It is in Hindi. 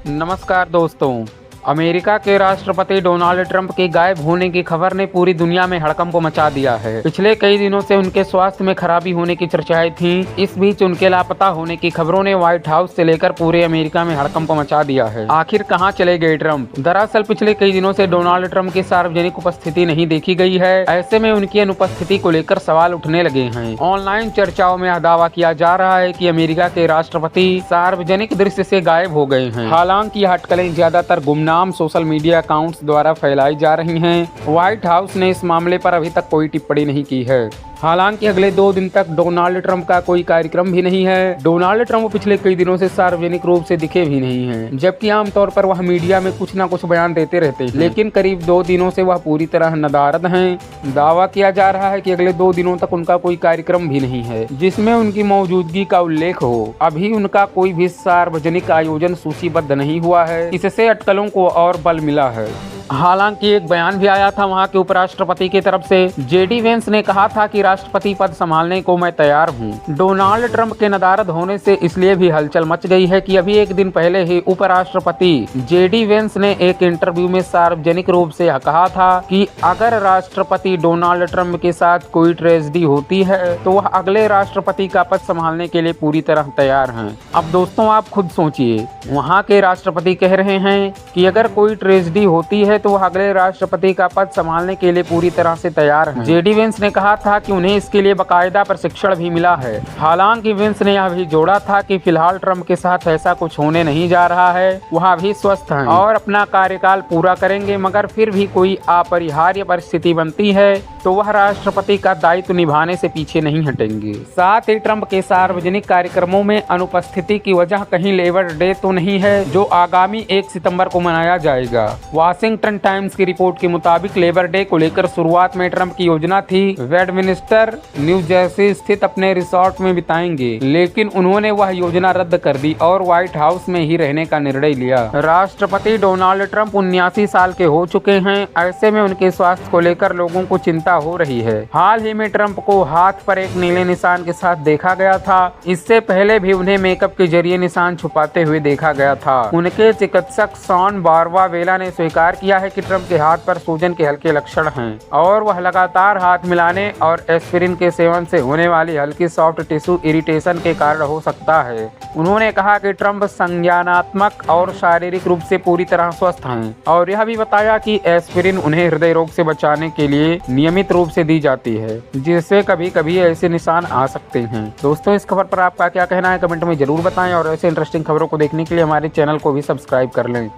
नमस्कार दोस्तों। अमेरिका के राष्ट्रपति डोनाल्ड ट्रंप के गायब होने की खबर ने पूरी दुनिया में हड़कंप मचा दिया है। पिछले कई दिनों से उनके स्वास्थ्य में खराबी होने की चर्चाएं थीं। इस बीच उनके लापता होने की खबरों ने व्हाइट हाउस से लेकर पूरे अमेरिका में हड़कंप मचा दिया है। आखिर कहां चले गए ट्रंप? दरअसल पिछले कई दिनों से डोनाल्ड ट्रंप की सार्वजनिक उपस्थिति नहीं देखी गई है। ऐसे में उनकी अनुपस्थिति को लेकर सवाल उठने लगे हैं। ऑनलाइन चर्चाओं में दावा किया जा रहा है कि अमेरिका के राष्ट्रपति सार्वजनिक दृश्य से गायब हो गए हैं। हालांकि यह अटकलें ज्यादातर गुमनाम सोशल मीडिया अकाउंट्स द्वारा फैलाई जा रही हैं। व्हाइट हाउस ने इस मामले पर अभी तक कोई टिप्पणी नहीं की है। हालांकि अगले 2 दिन तक डोनाल्ड ट्रंप का कोई कार्यक्रम भी नहीं है। डोनाल्ड ट्रंप पिछले कई दिनों से सार्वजनिक रूप से दिखे भी नहीं हैं, जबकि आमतौर पर वह मीडिया में कुछ न कुछ बयान देते रहते हैं। लेकिन करीब 2 दिनों से वह पूरी तरह नदारद हैं। दावा किया जा रहा है कि अगले 2 दिनों तक उनका कोई कार्यक्रम भी नहीं है जिसमें उनकी मौजूदगी का उल्लेख हो। अभी उनका कोई भी सार्वजनिक आयोजन सूचीबद्ध नहीं हुआ है। इससे अटकलों को और बल मिला है। हालांकि एक बयान भी आया था वहां के उपराष्ट्रपति की तरफ से। जेडी वेंस ने कहा था कि राष्ट्रपति पद संभालने को मैं तैयार हूं। डोनाल्ड ट्रंप के नदारद होने से इसलिए भी हलचल मच गई है कि अभी एक दिन पहले ही उपराष्ट्रपति जेडी वेंस ने एक इंटरव्यू में सार्वजनिक रूप से कहा था कि अगर राष्ट्रपति डोनाल्ड ट्रंप के साथ कोई ट्रेजेडी होती है तो वह अगले राष्ट्रपति का पद संभालने के लिए पूरी तरह तैयार हैं। अब दोस्तों आप खुद सोचिए, वहाँ के राष्ट्रपति कह रहे हैं कि अगर कोई ट्रेजेडी होती है तो वह अगले राष्ट्रपति का पद संभालने के लिए पूरी तरह से तैयार हैं। जेडी वेंस ने कहा था कि उन्हें इसके लिए बाकायदा प्रशिक्षण भी मिला है। हालांकि वेंस ने यह भी जोड़ा था कि फिलहाल ट्रंप के साथ ऐसा कुछ होने नहीं जा रहा है। वह अभी स्वस्थ हैं और अपना कार्यकाल पूरा करेंगे, मगर फिर भी कोई अपरिहार्य परिस्थिति बनती है तो वह राष्ट्रपति का दायित्व निभाने से पीछे नहीं हटेंगे। साथ ही ट्रंप के सार्वजनिक कार्यक्रमों में अनुपस्थिति की वजह कहीं लेबर डे तो नहीं है जो आगामी 1 सितंबर को मनाया जाएगा। वाशिंगटन टाइम्स की रिपोर्ट के मुताबिक लेबर डे को लेकर शुरुआत में ट्रंप की योजना थी वेडमिनिस्टर न्यू जर्सी स्थित अपने रिसोर्ट में बिताएंगे, लेकिन उन्होंने वह योजना रद्द कर दी और व्हाइट हाउस में ही रहने का निर्णय लिया। राष्ट्रपति डोनाल्ड ट्रंप 79 साल के हो चुके हैं। ऐसे में उनके स्वास्थ्य को लेकर लोगों को चिंता हो रही है। हाल ही में ट्रंप को हाथ पर एक नीले निशान के साथ देखा गया था। इससे पहले भी उन्हें मेकअप के जरिए निशान छुपाते हुए देखा गया था। उनके चिकित्सक शॉन बारबावेला ने स्वीकार किया है कि ट्रंप के हाथ पर सूजन के हल्के लक्षण हैं और वह लगातार हाथ मिलाने और एस्पिरिन के सेवन से होने वाली हल्की सॉफ्ट टिश्यू इरिटेशन के कारण हो सकता है। उन्होंने कहा कि ट्रंप संज्ञानात्मक और शारीरिक रूप से पूरी तरह स्वस्थ हैं और यह भी बताया कि एस्पिरिन उन्हें हृदय रोग से बचाने के लिए नियमित रूप से दी जाती है, जिससे कभी कभी ऐसे निशान आ सकते हैं। दोस्तों इस खबर पर आपका क्या कहना है कमेंट में जरूर बताएं और ऐसे इंटरेस्टिंग खबरों को देखने के लिए हमारे चैनल को भी सब्सक्राइब कर लें।